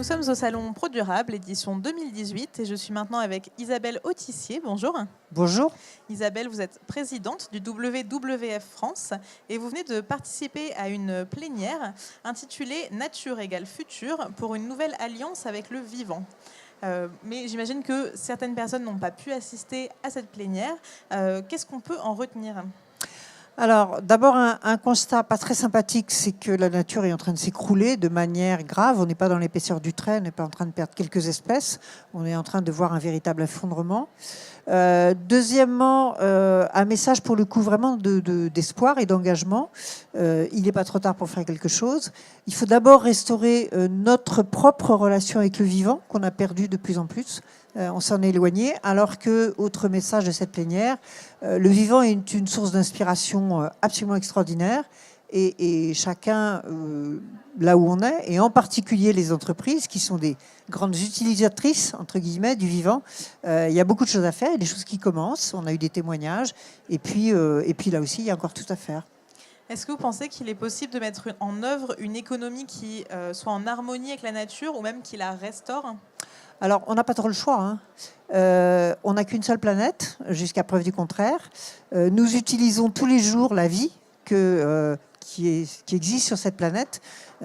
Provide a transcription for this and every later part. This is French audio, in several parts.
Nous sommes au Salon Pro Durable, édition 2018, et je suis maintenant avec Isabelle Autissier. Bonjour. Bonjour. Isabelle, vous êtes présidente du WWF France et vous venez de participer à une plénière intitulée Nature égale futur pour une nouvelle alliance avec le vivant. Mais j'imagine que certaines personnes n'ont pas pu assister à cette plénière. Qu'est-ce qu'on peut en retenir ? Alors, d'abord, un constat pas très sympathique, c'est que la nature est en train de s'écrouler de manière grave. On n'est pas dans l'épaisseur du trait, on n'est pas en train de perdre quelques espèces. On est en train de voir un véritable effondrement. Deuxièmement, un message pour le coup vraiment d'espoir et d'engagement. Il n'est pas trop tard pour faire quelque chose. Il faut d'abord restaurer notre propre relation avec le vivant, qu'on a perdu de plus en plus. On s'en est éloigné, alors que, autre message de cette plénière, le vivant est une source d'inspiration absolument extraordinaire. Et chacun, là où on est, et en particulier les entreprises, qui sont des grandes utilisatrices, entre guillemets, du vivant, il y a beaucoup de choses à faire, il y a des choses qui commencent, on a eu des témoignages, et puis là aussi, il y a encore tout à faire. Est-ce que vous pensez qu'il est possible de mettre en œuvre une économie qui soit en harmonie avec la nature, ou même qui la restaure ? Alors, on n'a pas trop le choix. On n'a qu'une seule planète, jusqu'à preuve du contraire. Nous utilisons tous les jours la vie qui existe sur cette planète.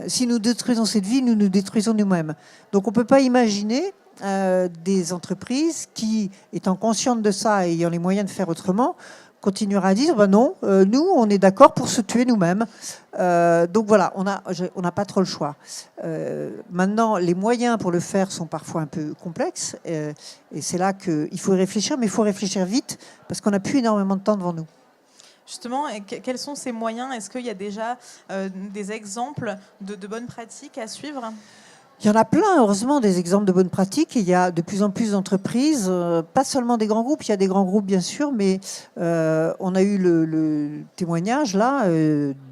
Si nous détruisons cette vie, nous nous détruisons nous-mêmes. Donc on ne peut pas imaginer des entreprises qui, étant conscientes de ça et ayant les moyens de faire autrement, continuera à dire non, nous, on est d'accord pour se tuer nous-mêmes. Donc voilà, on n'a pas trop le choix. Maintenant, les moyens pour le faire sont parfois un peu complexes. Et c'est là qu'il faut y réfléchir, mais il faut réfléchir vite parce qu'on n'a plus énormément de temps devant nous. Justement, quels sont ces moyens ? Est-ce qu'il y a déjà des exemples de bonnes pratiques à suivre ? Il y en a plein, heureusement, des exemples de bonnes pratiques. Il y a de plus en plus d'entreprises, pas seulement des grands groupes, il y a des grands groupes bien sûr, mais on a eu le témoignage là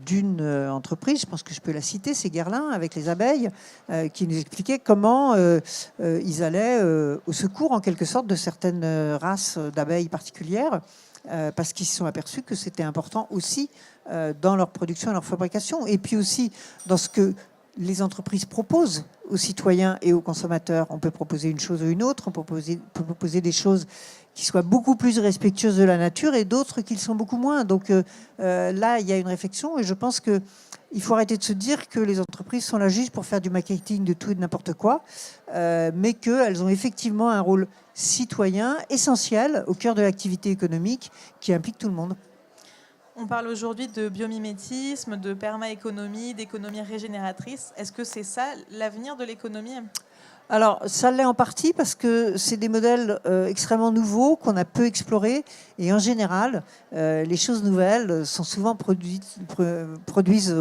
d'une entreprise, je pense que je peux la citer, c'est Guerlain, avec les abeilles, qui nous expliquait comment ils allaient au secours en quelque sorte de certaines races d'abeilles particulières. Parce qu'ils se sont aperçus que c'était important aussi dans leur production et leur fabrication, et puis aussi dans ce que les entreprises proposent aux citoyens et aux consommateurs. On peut proposer une chose ou une autre, on peut proposer des choses qui soient beaucoup plus respectueuses de la nature et d'autres qui le sont beaucoup moins. Donc là, il y a une réflexion et je pense qu'il faut arrêter de se dire que les entreprises sont là juste pour faire du marketing de tout et de n'importe quoi, mais qu'elles ont effectivement un rôle citoyen essentiel au cœur de l'activité économique qui implique tout le monde. On parle aujourd'hui de biomimétisme, de permaéconomie, d'économie régénératrice. Est-ce que c'est ça l'avenir de l'économie ? Alors, ça l'est en partie parce que c'est des modèles extrêmement nouveaux qu'on a peu explorés. Et en général, les choses nouvelles sont souvent produisent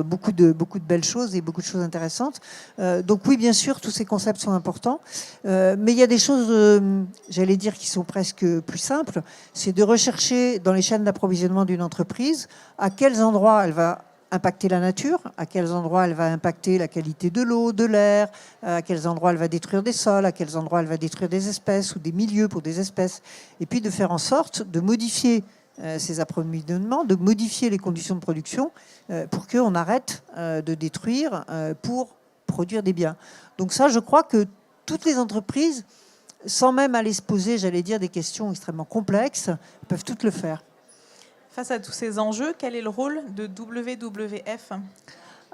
beaucoup de belles choses et beaucoup de choses intéressantes. Donc oui, bien sûr, tous ces concepts sont importants. Mais il y a des choses, j'allais dire, qui sont presque plus simples. C'est de rechercher dans les chaînes d'approvisionnement d'une entreprise à quels endroits elle va impacter la nature, à quels endroits elle va impacter la qualité de l'eau, de l'air, à quels endroits elle va détruire des sols, à quels endroits elle va détruire des espèces ou des milieux pour des espèces, et puis de faire en sorte de modifier ces approvisionnements, de modifier les conditions de production pour qu'on arrête de détruire pour produire des biens. Donc ça, je crois que toutes les entreprises, sans même aller se poser, j'allais dire, des questions extrêmement complexes, peuvent toutes le faire. Face à tous ces enjeux, quel est le rôle de WWF ?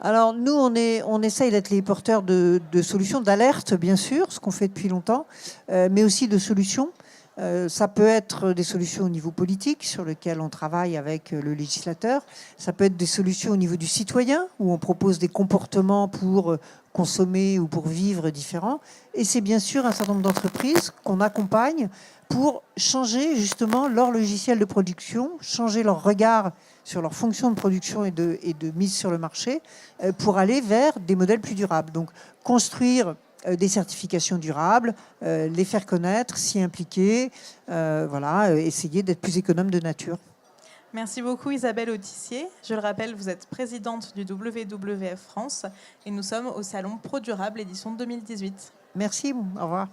Alors nous, on essaye d'être les porteurs de solutions, d'alerte bien sûr, ce qu'on fait depuis longtemps, mais aussi de solutions. Ça peut être des solutions au niveau politique, sur lequel on travaille avec le législateur. Ça peut être des solutions au niveau du citoyen, où on propose des comportements pour consommer ou pour vivre différents. Et c'est bien sûr un certain nombre d'entreprises qu'on accompagne pour changer justement leur logiciel de production, changer leur regard sur leur fonction de production et de mise sur le marché pour aller vers des modèles plus durables. Donc construire des certifications durables, les faire connaître, s'y impliquer, essayer d'être plus économe de nature. Merci beaucoup Isabelle Autissier. Je le rappelle, vous êtes présidente du WWF France et nous sommes au Salon Pro Durable édition 2018. Merci, au revoir.